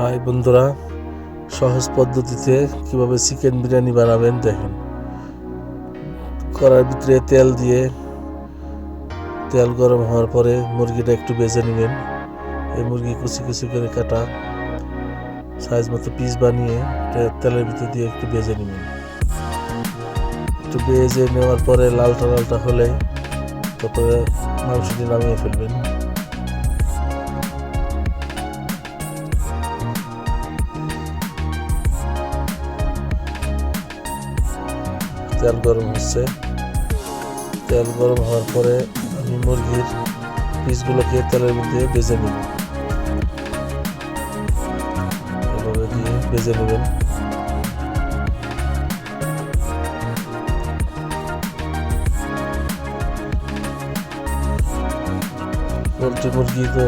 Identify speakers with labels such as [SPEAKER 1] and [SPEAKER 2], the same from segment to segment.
[SPEAKER 1] High বন্ধুরা, সহজ পদ্ধতিতে কিভাবে চিকেন বিরিয়ানি বানাবেন দেখেন। কড়াইয়ের ভিতরে তেল দিয়ে তেল গরম হওয়ার পরে মুরগিটা একটু ভেজে নেবেন। এই মুরগি কুচি কুচি করে কাটা সাইজ মতো পিস বানিয়ে তেলের ভিতরে দিয়ে একটু ভেজে নেবেন। একটু ভেজে নেওয়ার পরে লালটা লালটা হলে তারপরে মাংসটি নামিয়ে ফেলবেন। তেল গরম হচ্ছে, তেল গরম হওয়ার পরে আমি মুরগির পিসগুলোকে তেলের মধ্যে ভেজে নেব। এভাবে দিয়ে ভেজে নেবেন। পোলট্রি মুরগি তো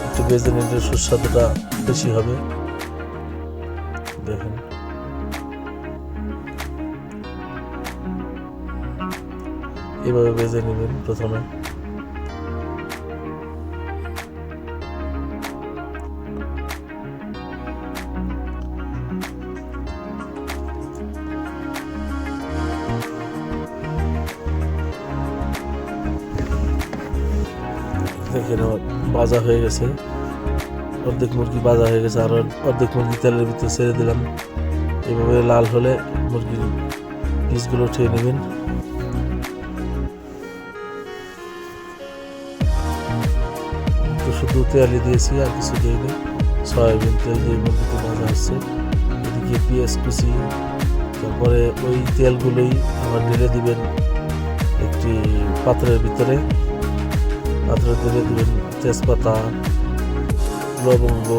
[SPEAKER 1] একটু ভেজে নিলে সুস্বাদুটা বেশি হবে। দেখেন, এভাবে ভেজে নেবেন প্রথমে। দেখেন ভাজা হয়ে গেছে, অর্ধেক মুরগি ভাজা হয়ে গেছে, আর অর্ধেক মুরগি তেলের ভিতরে ছেড়ে দিলাম। এভাবে লাল হলে মুরগির পিসগুলো উঠিয়ে নেবেন। শুধু তেলই দিয়েছি, আর কিছু দিইনি। সয়াবিন তেল দিয়ে মুরগিতে ভাজা হচ্ছে। এদিকে পেঁয়াজ কুচি, তারপরে ওই তেলগুলোই আবার ঢেলে দিবেন একটি পাত্রের ভিতরে। পাত্রে ঢেলে দিবেন তেজপাতা, লবঙ্গ,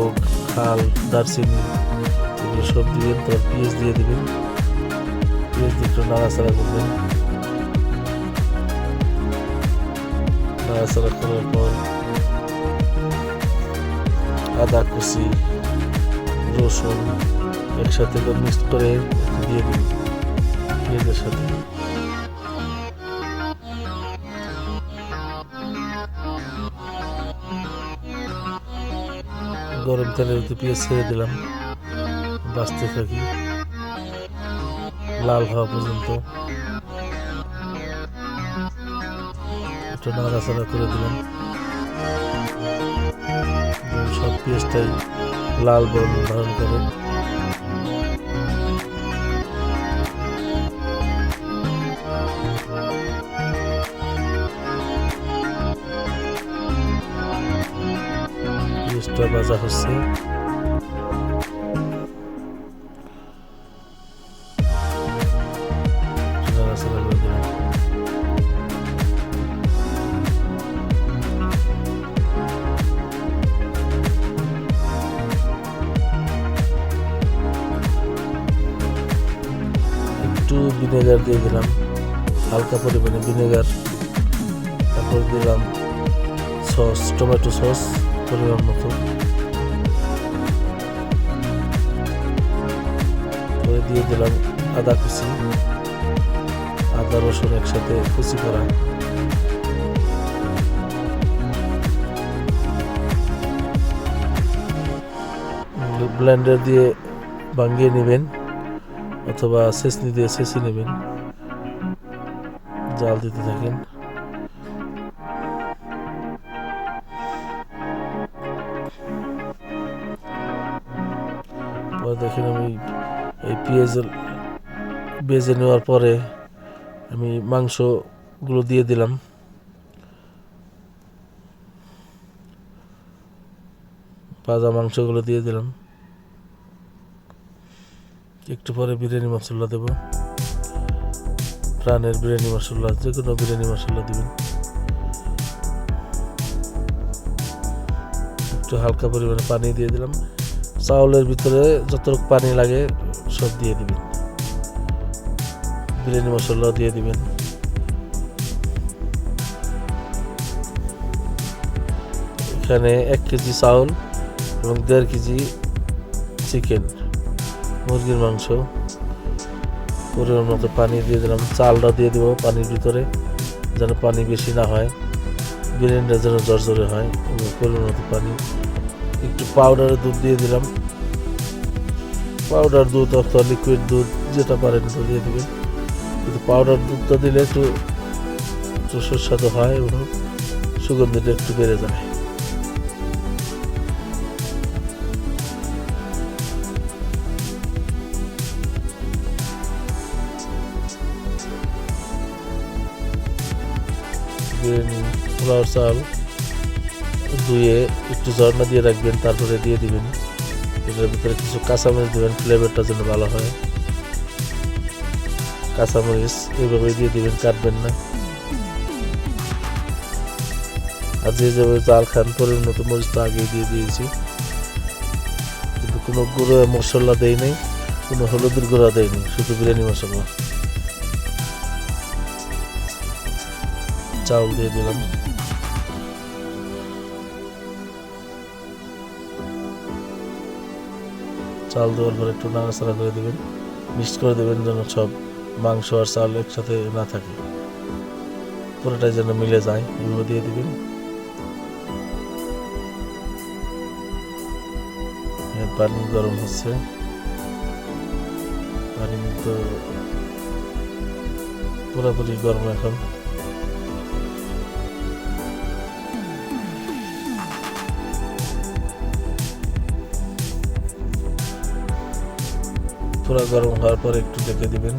[SPEAKER 1] খাল, দারচিনি, এগুলো সব দিবেন। তারপর পেঁয়াজ দিয়ে দিবেন। পেঁয়াজ দিয়ে একটু নাড়াচাড়া করবেন। নাড়াচাড়া করার পর আদা কুচি, রসুন একসাথে মিক্স করে দিয়ে দিন পেঁয়াজের সাথে। গরম তেলের ভিতরে পেঁয়াজ ছেড়ে দিলাম, ভাজতে থাকি লাল হওয়া পর্যন্ত। একটু নাড়াচাড়া করে দিলাম। সব পেঁয়াজটাই লাল বর্ণ ধারণ করে। পেঁয়াজটা ভাজা হচ্ছে। নাড়াচাড়া করে দিলাম। একটু ভিনেগার দিয়ে দিলাম, হালকা পরিমাণে ভিনেগার। তারপর দিলাম সস, টমেটো সস পরিমাণ মতো। পরে দিয়ে দিলাম আদা কুচি, আদা রসুন একসাথে কুচি করা। ব্লেন্ডার দিয়ে ভাঙিয়ে নেবেন অথবা ছেঁচনি দিয়ে ছেঁচে নেবেন। জাল দিতে থাকেন। পরে দেখেন আমি এই পেঁয়াজ ভেজে নেওয়ার পরে আমি মাংসগুলো দিয়ে দিলাম। ভাজা মাংসগুলো দিয়ে দিলাম। একটু পরে বিরিয়ানি মশলা দেব। প্রাণের বিরিয়ানি মশলা, যে কোনো বিরিয়ানি মশলা দিবেন। একটু হালকা পরিমাণে পানি দিয়ে দিলাম। চাউলের ভিতরে যতটুকু পানি লাগে সব দিয়ে দিবেন। বিরিয়ানি মশলা দিয়ে দিবেন। এখানে 1 কেজি চাউল এবং 1.5 কেজি চিকেন, মুরগির মাংস। পরিমাণ মতো পানি দিয়ে দিলাম। চালটা দিয়ে দেবো পানির ভিতরে, যেন পানি বেশি না হয়, বিরিয়ানিটা যেন জর্জরে হয়। পরিমাণ মতো পানি, একটু পাউডারের দুধ দিয়ে দিলাম পাউডার দুধ অথবা লিকুইড দুধ যেটা পারেন তো দিয়ে দেবেন, কিন্তু পাউডার দুধটা দিলে একটু সুস্বাদু হয় এবং সুগন্ধিটা একটু বেড়ে যায়। বিরিয়ানি পোলাও চাল ধুয়ে একটু ঝর্ণা দিয়ে রাখবেন, তারপরে দিয়ে দিবেন। এটার ভিতরে কিছু কাঁচামরিচ দেবেন, ফ্লেভারটার জন্য ভালো হয়। কাঁচামরিচ এইভাবে দিয়ে দিবেন, কাটবেন না। আর যে যেভাবে চাল খান পরিমাণ মতো মরিচ তো আগেই দিয়ে দিয়েছি, কিন্তু কোনো গুঁড়ো মশলা দেই নাই, কোনো হলুদের গুঁড়া দেয়নি, শুধু বিরিয়ানি মশলা। চাউল দিয়ে দিলাম, চাল দেওয়ার পর একটু নাড়াচাড়া করে দেবেন, মিক্স করে দেবেন যেন সব মাংস আর চাল একসাথে না থাকে, পুরোটাই যেন মিলে যায়। এগুলো দিয়ে দিবেন। পানি গরম হচ্ছে, পানি তো পুরোপুরি গরম এখন। পুরো গরম হওয়ার পর একটু ঢেকে দিবেন,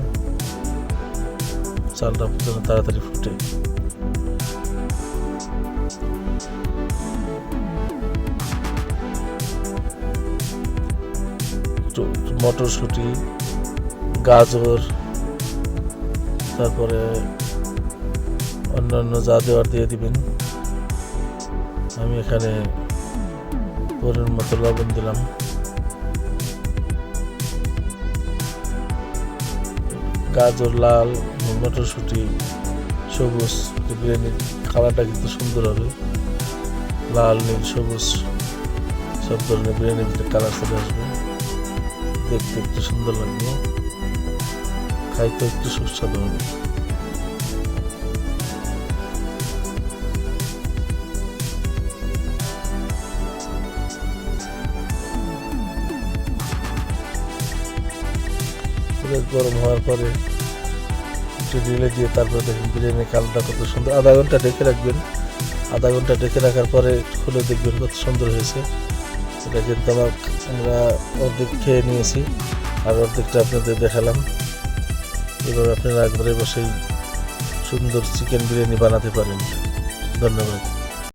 [SPEAKER 1] চালটা যেন তাড়াতাড়ি ফুটে। মটরশুঁটি, গাজর, তারপরে অন্যান্য যা দেওয়ার দিয়ে দিবেন। আমি এখানে পরিমাণ মতো লবণ দিলাম। গাজর লাল, মটরশুঁটি সবুজ, বিরিয়ানির কালারটা কিন্তু সুন্দর হবে। লাল, নীল, সবুজ সব ধরনের বিরিয়ানির ভিতরে কালার চলে আসবে, দেখতে একটু সুন্দর লাগবে, খাইতে একটু সুস্বাদু হবে। গরম হওয়ার পরে একটু ঢেলে দিয়ে তারপরে দেখবেন বিরিয়ানির কালারটা কত সুন্দর। আধা ঘন্টা ঢেকে রাখবেন, আধা ঘন্টা ঢেকে রাখার পরে খুলে দেখবেন কত সুন্দর হয়েছে। এটা কিন্তু আমরা অর্ধেক খেয়ে নিয়েছি, আর অর্ধেকটা আপনাদের দেখালাম। এভাবে আপনারা ঘরে বসেই সুন্দর চিকেন বিরিয়ানি বানাতে পারেন। ধন্যবাদ।